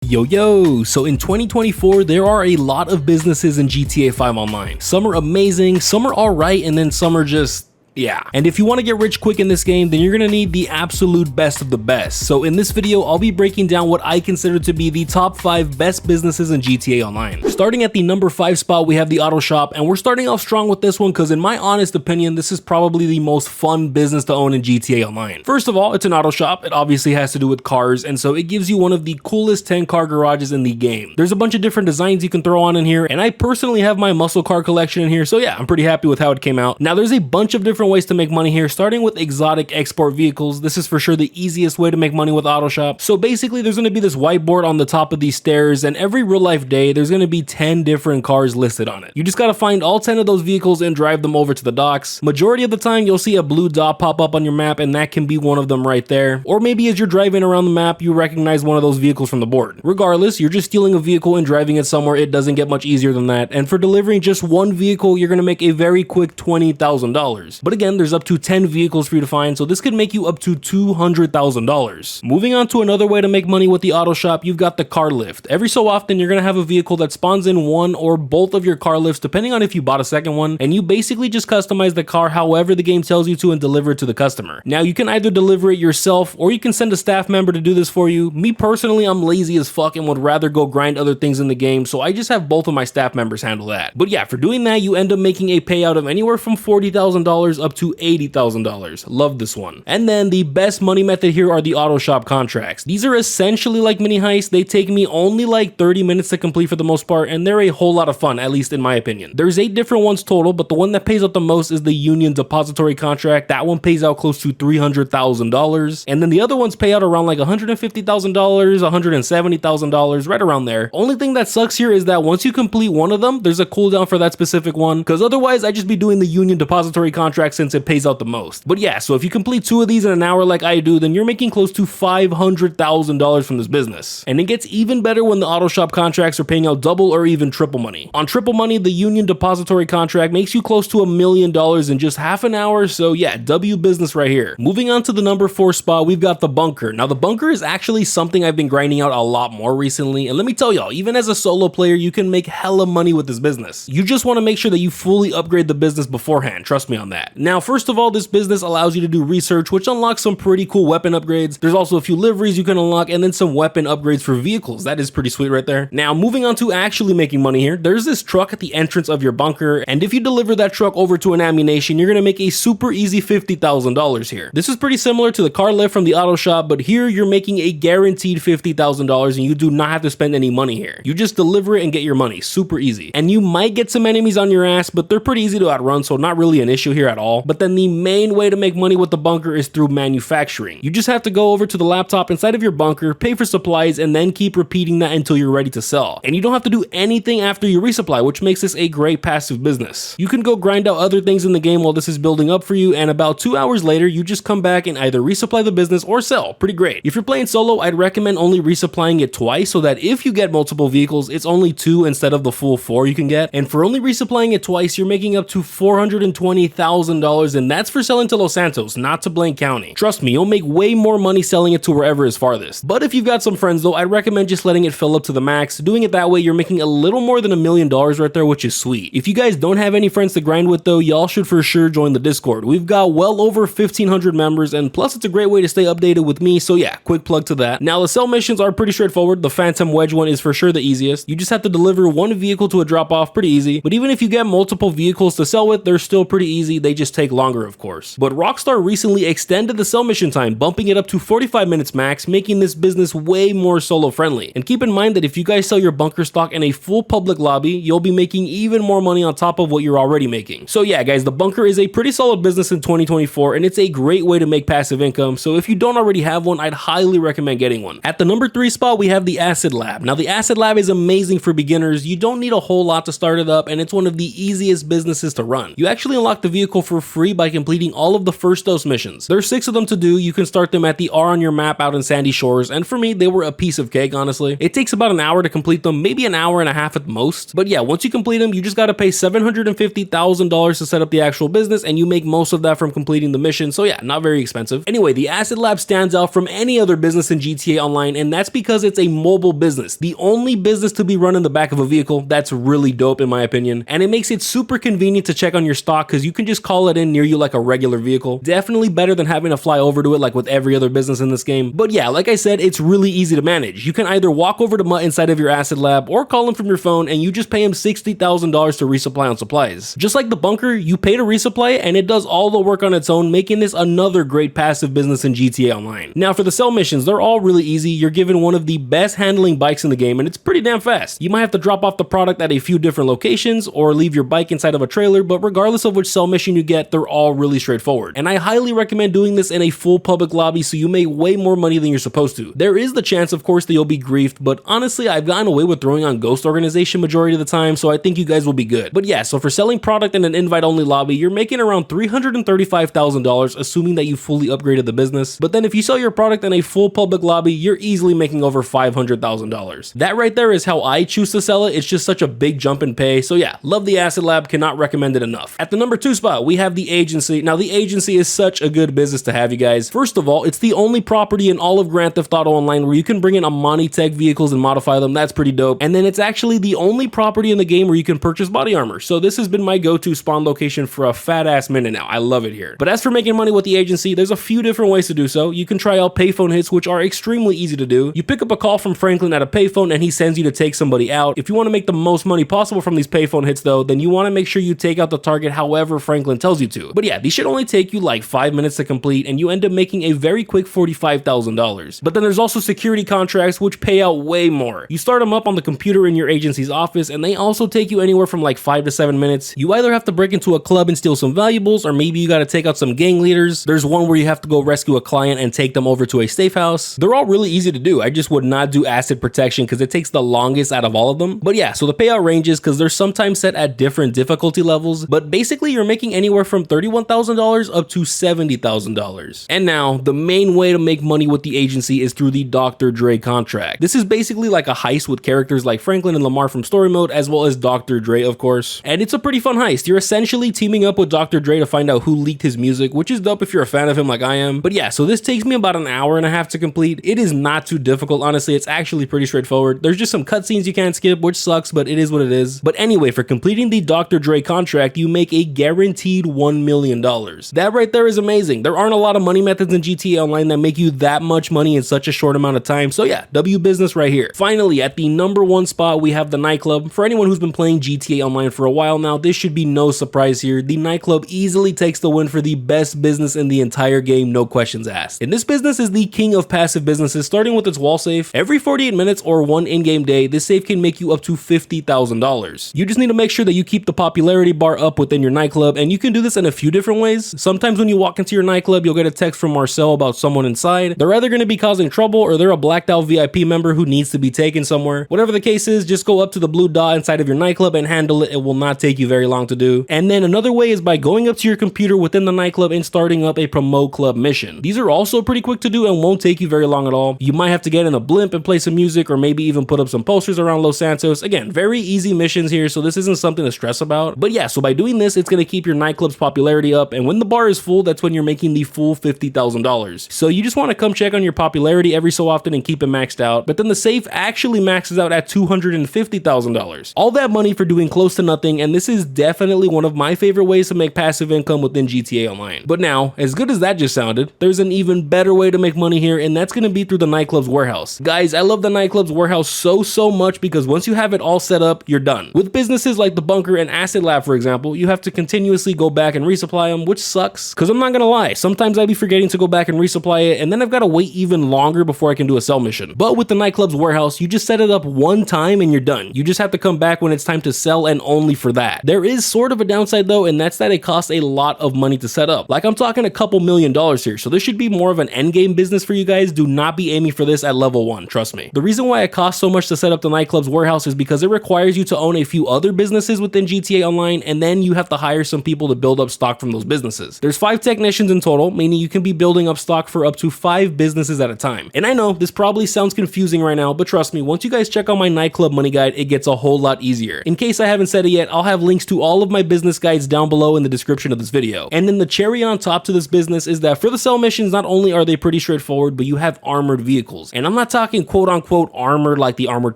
Yo, so in 2024, there are a lot of businesses in GTA 5 Online. Some are amazing, some are alright, and then some are just yeah. And if you want to get rich quick in this game, then you're going to need the absolute best of the best. So in this video, I'll be breaking down what I consider to be the top 5 best businesses in GTA Online. Starting at the number 5 spot, we have the auto shop, and we're starting off strong with this one because in my honest opinion, this is probably the most fun business to own in GTA Online. First of all, it's an auto shop. It obviously has to do with cars, and so it gives you one of the coolest 10 car garages in the game. There's a bunch of different designs you can throw on in here, and I personally have my muscle car collection in here, so yeah, I'm pretty happy with how it came out. Now, there's a bunch of different ways to make money here, starting with exotic export vehicles. This is for sure the easiest way to make money with auto shop. So basically, there's going to be this whiteboard on the top of these stairs, and every real life day, there's going to be 10 different cars listed on it. You just got to find all 10 of those vehicles and drive them over to the docks. Majority of the time, you'll see a blue dot pop up on your map, and that can be one of them right there. Or maybe as you're driving around the map, you recognize one of those vehicles from the board. Regardless, you're just stealing a vehicle and driving it somewhere. It doesn't get much easier than that. And for delivering just one vehicle, you're going to make a very quick $20,000. But again, there's up to 10 vehicles for you to find, so this could make you up to $200,000. Moving on to another way to make money with the auto shop, you've got the car lift. Every so often, you're going to have a vehicle that spawns in one or both of your car lifts, depending on if you bought a second one, and you basically just customize the car however the game tells you to and deliver it to the customer. Now, you can either deliver it yourself, or you can send a staff member to do this for you. Me personally, I'm lazy as fuck and would rather go grind other things in the game, so I just have both of my staff members handle that. But yeah, for doing that, you end up making a payout of anywhere from $40,000 up to $80,000. Love this one. And then the best money method here are the auto shop contracts. These are essentially like mini heists. They take me only like 30 minutes to complete for the most part, and they're a whole lot of fun, at least in my opinion. There's 8 different ones total, but the one that pays out the most is the Union Depository contract. That one pays out close to $300,000. And then the other ones pay out around like $150,000, $170,000, right around there. Only thing that sucks here is that once you complete one of them, there's a cooldown for that specific one, because otherwise I'd just be doing the Union Depository contract since it pays out the most. But yeah, so if you complete 2 of these in an hour like I do, then you're making close to $500,000 from this business. And it gets even better when the auto shop contracts are paying out double or even triple money. On triple money, the Union Depository contract makes you close to $1 million in just half an hour, so yeah, W business right here. Moving on to the number 4 spot, we've got the bunker. Now the bunker is actually something I've been grinding out a lot more recently, and let me tell y'all, even as a solo player, you can make hella money with this business. You just want to make sure that you fully upgrade the business beforehand, trust me on that. Now, first of all, this business allows you to do research, which unlocks some pretty cool weapon upgrades. There's also a few liveries you can unlock, and then some weapon upgrades for vehicles. That is pretty sweet right there. Now, moving on to actually making money here, there's this truck at the entrance of your bunker, and if you deliver that truck over to an ammunition, you're gonna make a super easy $50,000 here. This is pretty similar to the car lift from the auto shop, but here you're making a guaranteed $50,000, and you do not have to spend any money here. You just deliver it and get your money. Super easy. And you might get some enemies on your ass, but they're pretty easy to outrun, so not really an issue here at all. But then the main way to make money with the bunker is through manufacturing. You just have to go over to the laptop inside of your bunker, pay for supplies, and then keep repeating that until you're ready to sell. And you don't have to do anything after you resupply, which makes this a great passive business. You can go grind out other things in the game while this is building up for you, and about 2 hours later, you just come back and either resupply the business or sell. Pretty great. If you're playing solo, I'd recommend only resupplying it twice so that if you get multiple vehicles, it's only 2 instead of the full 4 you can get. And for only resupplying it twice, you're making up to $420,000, and that's for selling to Los Santos, not to Blaine County. Trust me, you'll make way more money selling it to wherever is farthest. But if you've got some friends though, I'd recommend just letting it fill up to the max. Doing it that way, you're making a little more than $1 million right there, which is sweet. If you guys don't have any friends to grind with though, y'all should for sure join the Discord. We've got well over 1,500 members, and plus it's a great way to stay updated with me, so yeah, quick plug to that. Now the sell missions are pretty straightforward. The Phantom Wedge one is for sure the easiest. You just have to deliver one vehicle to a drop off, pretty easy. But even if you get multiple vehicles to sell with, they're still pretty easy. They just take longer, of course. But Rockstar recently extended the sell mission time, bumping it up to 45 minutes max, making this business way more solo friendly. And keep in mind that if you guys sell your bunker stock in a full public lobby, you'll be making even more money on top of what you're already making. So yeah guys, the bunker is a pretty solid business in 2024, and it's a great way to make passive income. So if you don't already have one, I'd highly recommend getting one. At the number 3 spot, we have the Acid Lab. Now the Acid Lab is amazing for beginners. You don't need a whole lot to start it up, and it's one of the easiest businesses to run. You actually unlock the vehicle for for free by completing all of the first dose missions. There's 6 of them to do. You can start them at the R on your map out in Sandy Shores, and for me, they were a piece of cake, honestly. It takes about an hour to complete them, maybe an hour and a half at the most. But yeah, once you complete them, you just gotta pay $750,000 to set up the actual business, and you make most of that from completing the mission, so yeah, not very expensive. Anyway, the Acid Lab stands out from any other business in GTA Online, and that's because it's a mobile business. The only business to be run in the back of a vehicle. That's really dope in my opinion, and it makes it super convenient to check on your stock because you can just call it in near you like a regular vehicle. Definitely better than having to fly over to it like with every other business in this game. But yeah, like I said, it's really easy to manage. You can either walk over to Mutt inside of your Acid Lab or call him from your phone, and you just pay him $60,000 to resupply on supplies. Just like the bunker, you pay to resupply and it does all the work on its own, making this another great passive business in GTA Online. Now for the cell missions, they're all really easy. You're given one of the best handling bikes in the game, and it's pretty damn fast. You might have to drop off the product at a few different locations or leave your bike inside of a trailer, but regardless of which cell mission you get, they're all really straightforward. And I highly recommend doing this in a full public lobby so you make way more money than you're supposed to. There is the chance, of course, that you'll be griefed, but honestly, I've gotten away with throwing on Ghost Organization majority of the time, so I think you guys will be good. But yeah, so for selling product in an invite-only lobby, you're making around $335,000, assuming that you fully upgraded the business. But then if you sell your product in a full public lobby, you're easily making over $500,000. That right there is how I choose to sell it. It's just such a big jump in pay. So yeah, love the Acid Lab, cannot recommend it enough. At the number 2 spot, we have the Agency. Now the Agency is such a good business to have, you guys. First of all, it's the only property in all of Grand Theft Auto Online where you can bring in Amani Tech vehicles and modify them. That's pretty dope. And then it's actually the only property in the game where you can purchase body armor. So this has been my go-to spawn location for a fat ass minute now. I love it here. But as for making money with the Agency, there's a few different ways to do so. You can try out payphone hits, which are extremely easy to do. You pick up a call from Franklin at a payphone and he sends you to take somebody out. If you want to make the most money possible from these payphone hits though, then you want to make sure you take out the target however Franklin tells you to. But yeah, these should only take you like 5 minutes to complete, and you end up making a very quick $45,000. But then there's also security contracts which pay out way more. You start them up on the computer in your agency's office, and they also take you anywhere from like 5 to 7 minutes. You either have to break into a club and steal some valuables, or maybe you got to take out some gang leaders. There's one where you have to go rescue a client and take them over to a safe house. They're all really easy to do. I just would not do acid protection because it takes the longest out of all of them. But yeah, so the payout ranges because they're sometimes set at different difficulty levels, but basically you're making anywhere from $31,000 up to $70,000. And now the main way to make money with the Agency is through the Dr. Dre contract. This is basically like a heist with characters like Franklin and Lamar from story mode, as well as Dr. Dre, of course. And it's a pretty fun heist. You're essentially teaming up with Dr. Dre to find out who leaked his music, which is dope if you're a fan of him like I am. But yeah, so this takes me about an hour and a half to complete. It is not too difficult, honestly. It's actually pretty straightforward. There's just some cutscenes you can't skip, which sucks, but it is what it is. But anyway, for completing the Dr. Dre contract, you make a guaranteed $1 million. That right there is amazing. There aren't a lot of money methods in GTA Online that make you that much money in such a short amount of time. So yeah, W business right here. Finally, at the number 1 spot, we have the nightclub. For anyone who's been playing GTA Online for a while now, this should be no surprise here. The nightclub easily takes the win for the best business in the entire game, no questions asked. And this business is the king of passive businesses, starting with its wall safe. Every 48 minutes or one in-game day, this safe can make you up to $50,000. You just need to make sure that you keep the popularity bar up within your nightclub, and you can do this in a few different ways. Sometimes when you walk into your nightclub, you'll get a text from Marcel about someone inside. They're either going to be causing trouble or they're a blacked out VIP member who needs to be taken somewhere. Whatever the case is, just go up to the blue dot inside of your nightclub and handle it. It will not take you very long to do. And then another way is by going up to your computer within the nightclub and starting up a promote club mission. These are also pretty quick to do and won't take you very long at all. You might have to get in a blimp and play some music, or maybe even put up some posters around Los Santos. Again, very easy missions here, so this isn't something to stress about. But yeah, so by doing this, it's going to keep your nightclub's popularity up, and when the bar is full, that's when you're making the full $50,000. So you just want to come check on your popularity every so often and keep it maxed out. But then the safe actually maxes out at $250,000. All that money for doing close to nothing, and this is definitely one of my favorite ways to make passive income within GTA Online. But now, as good as that just sounded, there's an even better way to make money here, and that's going to be through the nightclub's warehouse. Guys, I love the nightclub's warehouse so much because once you have it all set up, you're done. With businesses like the Bunker and Acid Lab, for example, you have to continuously go back and resupply them, which sucks, because I'm not gonna lie, sometimes I'd be forgetting to go back and resupply it, and then I've got to wait even longer before I can do a sell mission. But with the nightclub's warehouse, you just set it up one time and you're done. You just have to come back when it's time to sell, and only for that. There is sort of a downside though, and that's that it costs a lot of money to set up. Like, I'm talking a couple $1 million here, so this should be more of an endgame business for you guys. Do not be aiming for this at level 1, trust me. The reason why it costs so much to set up the nightclub's warehouse is because it requires you to own a few other businesses within GTA Online, and then you have to hire some people to build build up stock from those businesses. There's 5 technicians in total, meaning you can be building up stock for up to 5 businesses at a time. And I know this probably sounds confusing right now, but trust me, once you guys check out my nightclub money guide, it gets a whole lot easier. In case I haven't said it yet, I'll have links to all of my business guides down below in the description of this video. And then the cherry on top to this business is that for the sell missions, not only are they pretty straightforward, but you have armored vehicles. And I'm not talking quote unquote armor like the armored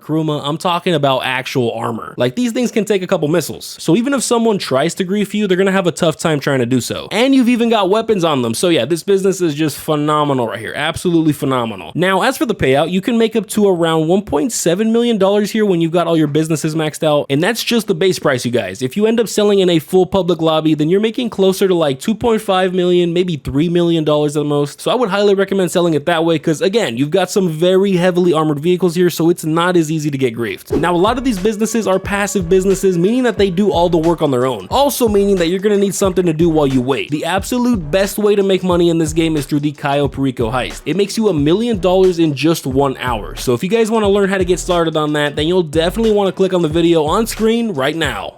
Kuruma, I'm talking about actual armor. Like these things can take a couple missiles. So even if someone tries to grief you, they're gonna have a tough time trying to do so. And you've even got weapons on them. So yeah, this business is just phenomenal right here. Absolutely phenomenal. Now, as for the payout, you can make up to around $1.7 million here when you've got all your businesses maxed out. And that's just the base price, you guys. If you end up selling in a full public lobby, then you're making closer to like 2.5 million, maybe $3 million at the most. So I would highly recommend selling it that way because again, you've got some very heavily armored vehicles here, so it's not as easy to get griefed. Now, a lot of these businesses are passive businesses, meaning that they do all the work on their own. Also meaning that you're gonna need something to do while you wait. The absolute best way to make money in this game is through the Cayo Perico heist. It makes you $1 million in just 1 hour. So if you guys wanna learn how to get started on that, then you'll definitely wanna click on the video on screen right now.